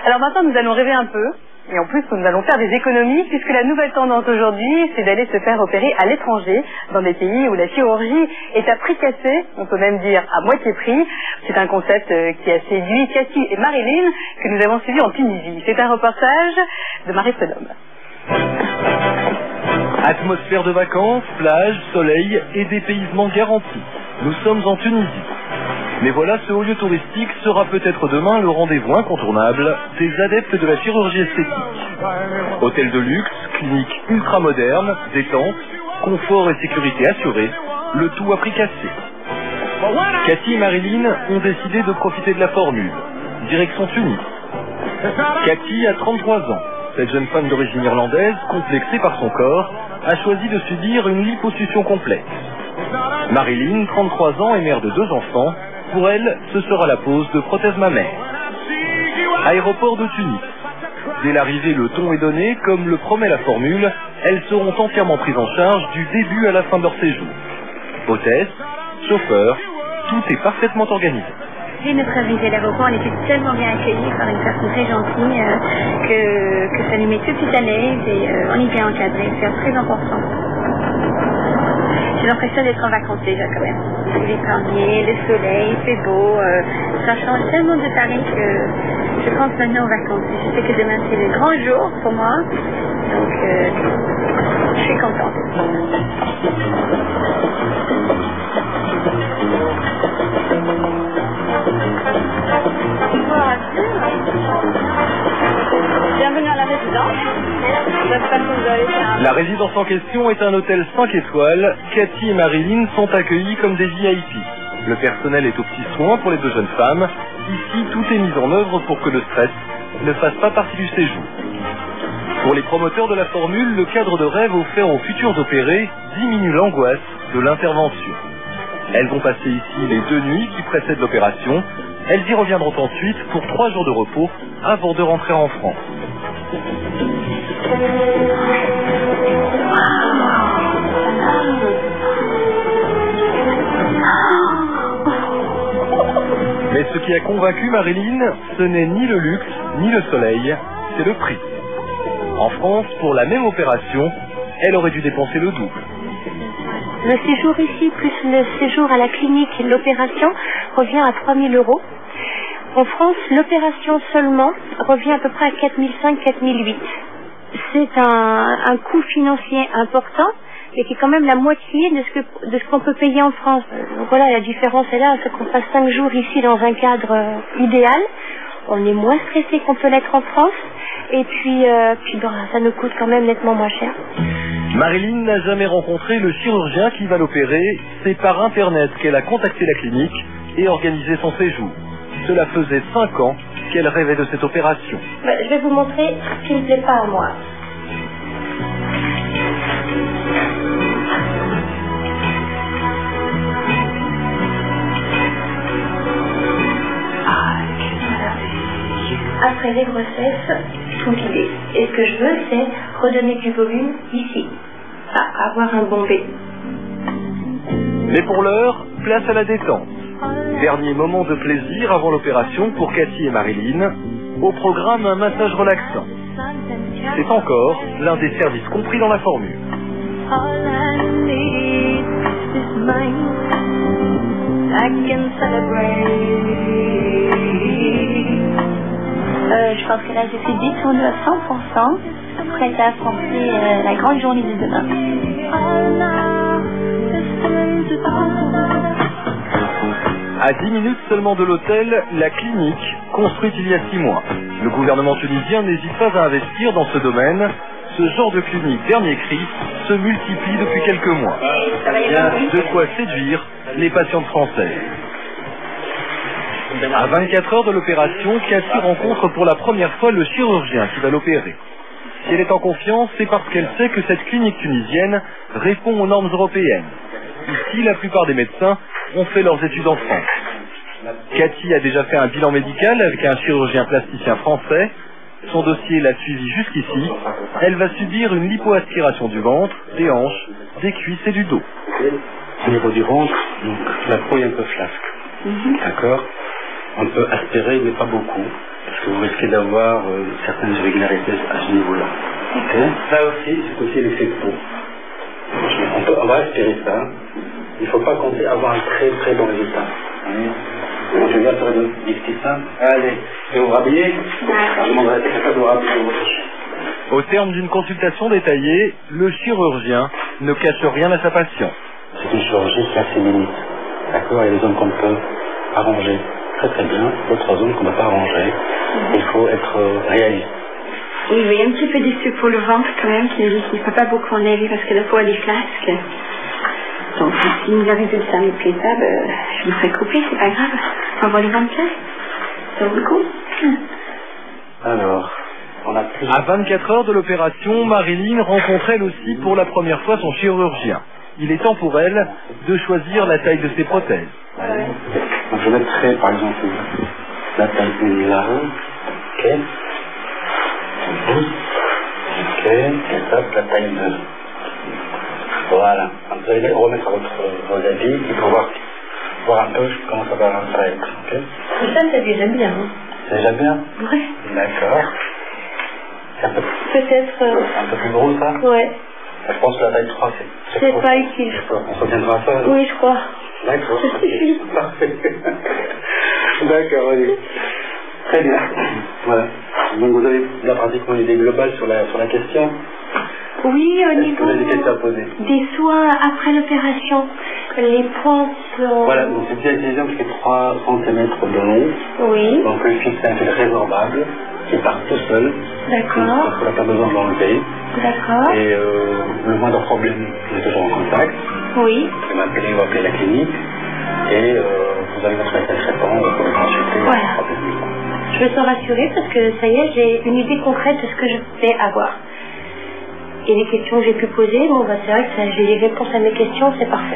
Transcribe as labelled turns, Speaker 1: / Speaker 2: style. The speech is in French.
Speaker 1: Alors maintenant, nous allons rêver un peu. Et en plus, nous allons faire des économies puisque la nouvelle tendance aujourd'hui, c'est d'aller se faire opérer à l'étranger, dans des pays où la chirurgie est à prix cassé, on peut même dire à moitié prix. C'est un concept qui a séduit Cathy et Marilyn, que nous avons suivis en Tunisie. C'est un reportage de Marie Fredhomme.
Speaker 2: Atmosphère de vacances, plage, soleil et dépaysement garanti. Nous sommes en Tunisie. Mais voilà, ce haut lieu touristique sera peut-être demain le rendez-vous incontournable des adeptes de la chirurgie esthétique. Hôtel de luxe, clinique ultra moderne, détente, confort et sécurité assurés, le tout à prix cassé. Cathy et Marilyn ont décidé de profiter de la formule. Direction Tunis. Cathy a 33 ans. Cette jeune femme d'origine irlandaise, complexée par son corps, a choisi de subir une liposuction complète. Marilyn, 33 ans et mère de 2 enfants, pour elle, ce sera la pose de prothèse mammaire. Aéroport de Tunis. Dès l'arrivée, le ton est donné, comme le promet la formule, elles seront entièrement prises en charge du début à la fin de leur séjour. Hôtesse, chauffeur, tout est parfaitement organisé.
Speaker 3: Dès notre arrivée à l'aéroport, on était tellement bien accueillis par une personne très gentille que ça nous met tout de suite à l'aise et on est bien encadré, c'est très important. J'ai l'impression d'être en vacances déjà quand même. Les palmiers, le soleil, il fait beau, ça change tellement de Paris que je pense maintenant aux vacances. Je sais que demain c'est le grand jour pour moi, donc je suis contente.
Speaker 1: Bienvenue à la résidence. J'espère que vous avez fait un...
Speaker 2: La résidence en question est un hôtel 5 étoiles. Cathy et Marilyn sont accueillis comme des VIP. Le personnel est aux petits soins pour les 2 jeunes femmes. Ici, tout est mis en œuvre pour que le stress ne fasse pas partie du séjour. Pour les promoteurs de la formule, le cadre de rêve offert aux futurs opérés diminue l'angoisse de l'intervention. Elles vont passer ici les 2 nuits qui précèdent l'opération. Elles y reviendront ensuite pour 3 jours de repos avant de rentrer en France. Mais ce qui a convaincu Marilyn, ce n'est ni le luxe, ni le soleil, c'est le prix. En France, pour la même opération, elle aurait dû dépenser le double.
Speaker 3: Le séjour ici, plus le séjour à la clinique et l'opération, revient à 3 000 €. En France, l'opération seulement revient à peu près à 4 500, 4 800. C'est un coût financier important, mais qui est quand même la moitié de ce qu'on peut payer en France. Donc voilà, la différence est là, c'est qu'on passe 5 jours ici dans un cadre idéal. On est moins stressé qu'on peut l'être en France, et puis ça nous coûte quand même nettement moins cher.
Speaker 2: Marilyn n'a jamais rencontré le chirurgien qui va l'opérer. C'est par Internet qu'elle a contacté la clinique et organisé son séjour. Cela faisait 5 ans qu'elle rêvait de cette opération.
Speaker 3: Je vais vous montrer ce qui ne me plaît pas à moi. Après les grossesses, tout l'idée. Et ce que je veux, c'est redonner du volume ici, avoir un bon bébé.
Speaker 2: Mais pour l'heure, place à la détente. Dernier moment de plaisir avant l'opération pour Cathy et Marilyn. Au programme, un massage relaxant. C'est encore l'un des services compris dans la formule.
Speaker 3: Je pense que là, je suis détournée à 100%, prête à affronter la grande journée de demain.
Speaker 2: À 10 minutes seulement de l'hôtel, la clinique, construite il y a 6 mois. Le gouvernement tunisien n'hésite pas à investir dans ce domaine. Ce genre de clinique dernier cri se multiplie depuis quelques mois. De quoi séduire les patientes françaises. À 24 heures de l'opération, Cathy rencontre pour la première fois le chirurgien qui va l'opérer. Si elle est en confiance, c'est parce qu'elle sait que cette clinique tunisienne répond aux normes européennes. Ici, la plupart des médecins ont fait leurs études en France. Cathy a déjà fait un bilan médical avec un chirurgien plasticien français. Son dossier l'a suivi jusqu'ici. Elle va subir une lipoaspiration du ventre, des hanches, des cuisses et du dos.
Speaker 4: Au niveau du ventre, donc la peau est un peu flasque. D'accord. On peut aspirer, mais pas beaucoup, parce que vous risquez d'avoir certaines irrégularités à ce niveau-là. Okay. Ça aussi, c'est aussi l'effet de peau. On va aspirer ça. Il ne faut pas compter avoir un très très bon résultat. Donc, je vais faire des petits seins. Allez, et vous rhabiller. Je demanderai à quelqu'un de vous rhabiller.
Speaker 2: Au terme d'une consultation détaillée, le chirurgien ne cache rien à sa patiente.
Speaker 4: C'est une chirurgie qui a ses limites. D'accord. Il y a des zones qu'on peut arranger très très bien, d'autres zones qu'on ne peut pas arranger. Il faut être réaliste.
Speaker 5: Oui, il y a un petit peu déçu pour le ventre quand même, qui me dit qu'il ne peut pas beaucoup en élever parce que la peau elle est flasque. Donc si vous avez vu que ça ne me plaît pas, je me ferai couper, c'est pas grave. On va voir le ventre. Ça vaut le coup.
Speaker 4: Alors, on a plus...
Speaker 2: À 24 heures de l'opération, Marilyn rencontre elle aussi pour la première fois son chirurgien. Il est temps pour elle de choisir la taille de ses prothèses.
Speaker 4: Allez. Donc je mettrai par exemple la taille 1 là. Ok. Ok. Et ça, la taille 2. Voilà. Vous allez remettre vos habits et pour voir un peu comment ça va être. Ok.
Speaker 3: Ça, c'est déjà bien. Hein.
Speaker 4: C'est déjà bien?
Speaker 3: Oui.
Speaker 4: D'accord.
Speaker 3: Peut-être...
Speaker 4: un peu plus gros ça?
Speaker 3: Ouais.
Speaker 4: Je pense que la taille 3
Speaker 3: c'est pas utile.
Speaker 4: On se reviendra à ça?
Speaker 3: Oui, je crois.
Speaker 4: D'accord.
Speaker 3: Ça suffit.
Speaker 4: Parfait. D'accord, allez. Très bien. Voilà. Donc vous avez là pratiquement une idée globale sur la question.
Speaker 3: Oui, au niveau
Speaker 4: des questions à poser.
Speaker 3: des soins après l'opération, les points sont...
Speaker 4: Voilà, donc c'est une télévision qui fait 3 cm de long.
Speaker 3: Oui.
Speaker 4: Donc le fixe est un fil résorbable qui part tout seul.
Speaker 3: D'accord.
Speaker 4: Donc on n'a pas besoin de l'enlever.
Speaker 3: D'accord.
Speaker 4: Et le moindre problème, vous êtes toujours en contact.
Speaker 3: Oui.
Speaker 4: Vous pouvez m'appeler ou appeler la clinique. Et vous avez votre médecin traitant, vous pouvez consulter.
Speaker 3: Voilà. Je me sens rassurée parce que ça y est, j'ai une idée concrète de ce que je vais avoir. Et les questions que j'ai pu poser, bon bah c'est vrai que j'ai les réponses à mes questions, c'est parfait.